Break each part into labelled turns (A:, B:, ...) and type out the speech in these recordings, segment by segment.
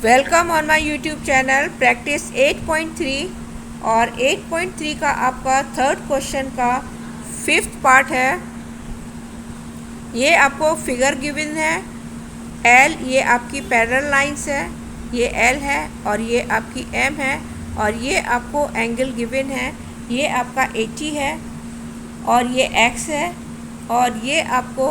A: Welcome on my YouTube channel practice 8.3 और 8.3 का आपका थर्ड क्वेश्चन का फिफ्थ पार्ट है। ये आपको फिगर गिवन है एल, ये आपकी पैरेलल लाइंस है, ये एल है और ये आपकी एम है और ये आपको एंगल गिवन है, ये आपका 80 है और ये एक्स है और ये आपको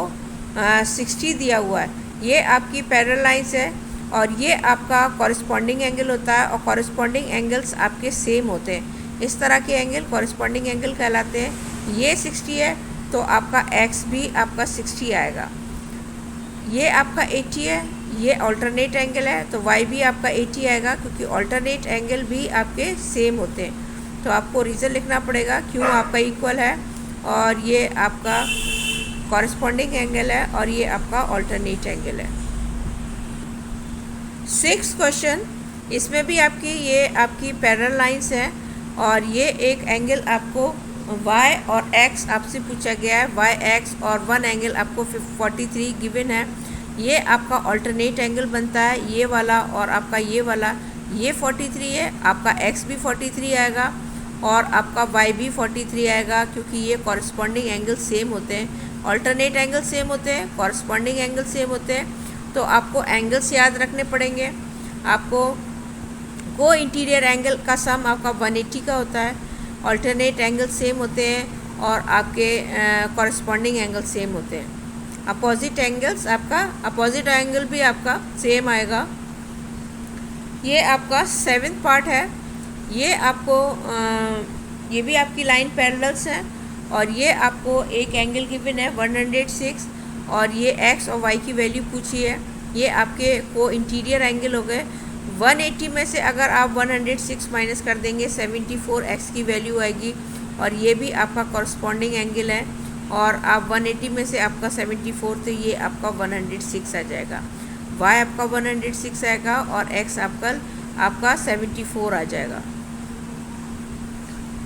A: 60 दिया हुआ है। ये आपकी पैरेलल लाइंस है और ये आपका कॉरस्पॉन्डिंग एंगल होता है और कॉरस्पॉन्डिंग एंगल्स आपके सेम होते हैं। इस तरह के एंगल कॉरस्पॉन्डिंग एंगल कहलाते हैं। ये 60 है तो आपका एक्स भी आपका 60 आएगा। ये आपका 80 है, ये अल्टरनेट एंगल है तो वाई भी आपका 80 आएगा क्योंकि अल्टरनेट एंगल भी आपके सेम होते हैं। तो आपको रीज़न लिखना पड़ेगा क्यों आपका इक्वल है और ये आपका कॉरस्पॉन्डिंग एंगल है और ये आपका अल्टरनेट एंगल है। सिक्स क्वेश्चन, इसमें भी ये आपकी पैरेलल लाइंस हैं और ये एक एंगल आपको y और x आपसे पूछा गया है। y x और वन एंगल आपको 43 गिवन है। ये आपका अल्टरनेट एंगल बनता है, ये वाला और आपका ये वाला। ये 43 है, आपका x भी 43 आएगा और आपका y भी 43 आएगा क्योंकि ये कॉरस्पॉन्डिंग एंगल सेम होते हैं। अल्टरनेट एंगल सेम होते हैं, कॉरस्पॉन्डिंग एंगल सेम होते हैं। तो आपको एंगल्स याद रखने पड़ेंगे। आपको को इंटीरियर एंगल का सम आपका 180 का होता है, अल्टरनेट एंगल सेम होते हैं और आपके कॉरस्पॉन्डिंग एंगल सेम होते हैं। अपोजिट एंगल्स आपका अपोजिट एंगल भी आपका सेम आएगा। ये आपका सेवेंथ पार्ट है। ये आपको ये भी आपकी लाइन पैरेलल्स हैं और ये आपको एक एंगल गिवन है 106 और ये x और y की वैल्यू पूछी है। ये आपके को इंटीरियर एंगल हो गए। 180 में से अगर आप 106 माइनस कर देंगे 74 x की वैल्यू आएगी और ये भी आपका कॉरस्पॉन्डिंग एंगल है और आप 180 में से आपका 74 तो ये आपका 106 आ जाएगा। y आपका 106 आएगा और x आपका 74 आ जाएगा।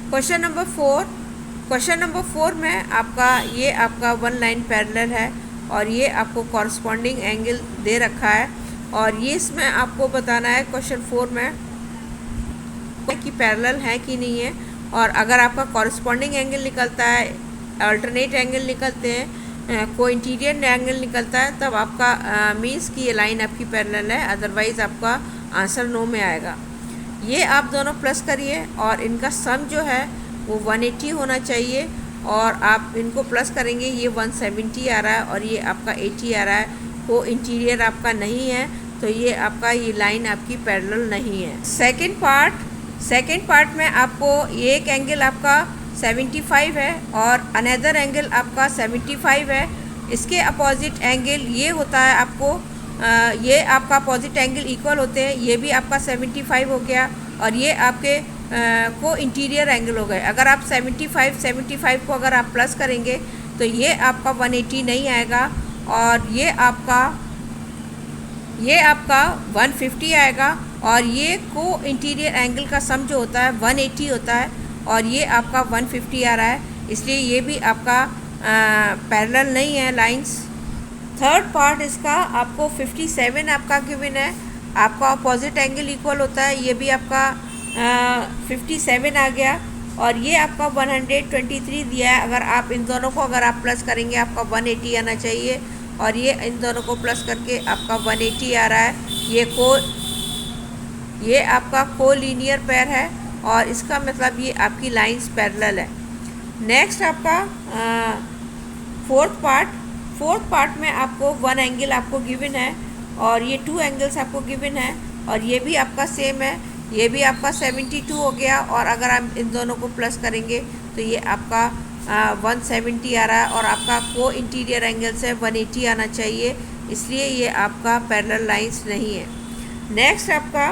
A: क्वेश्चन नंबर 4 में ये आपका वन लाइन पैरेलल है और ये आपको कॉरस्पॉन्डिंग एंगल दे रखा है और ये इसमें आपको बताना है क्वेश्चन 4 में कि पैरेलल है कि नहीं है। और अगर आपका कॉरस्पॉन्डिंग एंगल निकलता है, अल्टरनेट एंगल निकलते हैं, को इंटीरियर एंगल निकलता है, तब आपका मीन्स कि ये लाइन आपकी पैरेलल है, अदरवाइज़ आपका आंसर नो में आएगा। ये आप दोनों प्लस करिए और इनका सम जो है वो 180 होना चाहिए और आप इनको प्लस करेंगे, ये 170 आ रहा है और ये आपका 80 आ रहा है। को इंटीरियर आपका नहीं है तो ये लाइन आपकी पैरेलल नहीं है। सेकंड पार्ट में आपको एक एंगल आपका 75 है और अनदर एंगल आपका 75 है। इसके अपोजिट एंगल ये होता है आपको ये आपका अपोजिट एंगल इक्वल होते हैं। ये भी आपका 75 हो गया और ये आपके को इंटीरियर एंगल हो गए। अगर आप 75 को अगर आप प्लस करेंगे तो ये आपका 180 नहीं आएगा और ये आपका 150 आएगा और ये को इंटीरियर एंगल का सम जो होता है 180 होता है और ये आपका 150 आ रहा है, इसलिए ये भी आपका पैरेलल नहीं है लाइंस। थर्ड पार्ट इसका आपको 57 आपका गिवन है। आपका अपोजिट एंगल इक्वल होता है, ये भी आपका 57 आ गया और ये आपका 123 दिया है। अगर आप इन दोनों को अगर आप प्लस करेंगे आपका 180 आना चाहिए और ये इन दोनों को प्लस करके आपका 180 आ रहा है। ये आपका को लीनियर पेयर है और इसका मतलब ये आपकी लाइंस पैरेलल है। नेक्स्ट आपका फोर्थ पार्ट में आपको वन एंगल आपको गिवन है और ये 2 एंगल्स आपको गिवन है और ये भी आपका सेम है। ये भी आपका 72 हो गया और अगर आप इन दोनों को प्लस करेंगे तो ये आपका 170 आ रहा है और आपका को इंटीरियर एंगल से 180 आना चाहिए, इसलिए ये आपका पैरेलल लाइंस नहीं है। नेक्स्ट आपका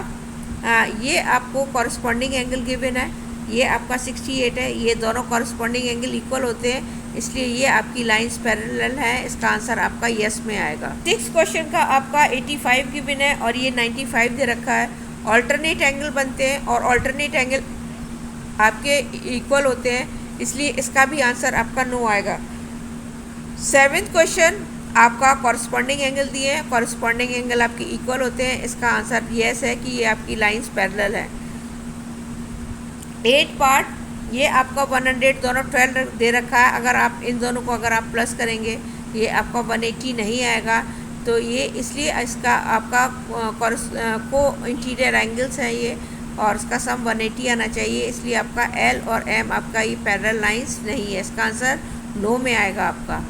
A: ये आपको कॉरस्पॉन्डिंग एंगल गिवन है, ये आपका 68 है। ये दोनों कॉरस्पॉन्डिंग एंगल इक्वल होते हैं, इसलिए ये आपकी लाइंस पैरेलल है। इसका आंसर आपका यस में आएगा। 6 क्वेश्चन का आपका 85 गिवन है और ये 95 दे रखा है। अल्टरनेट एंगल बनते हैं और अल्टरनेट एंगल आपके इक्वल होते हैं, इसलिए इसका भी आंसर आपका नो आएगा। 7th क्वेश्चन आपका कॉरस्पॉन्डिंग एंगल दिए हैं, कॉरस्पॉन्डिंग एंगल आपके इक्वल होते हैं। इसका आंसर येस है कि ये आपकी लाइंस पैरेलल है। 8 पार्ट, ये आपका 100 दोनों 12 दे रखा है। अगर आप इन दोनों को अगर आप प्लस करेंगे ये आपका 180 नहीं आएगा। तो ये इसलिए इसका आपका को इंटीरियर एंगल्स है ये, और इसका सम 180 आना चाहिए। इसलिए आपका एल और एम आपका ये पैरेलल लाइंस नहीं है। इसका आंसर नो में आएगा आपका।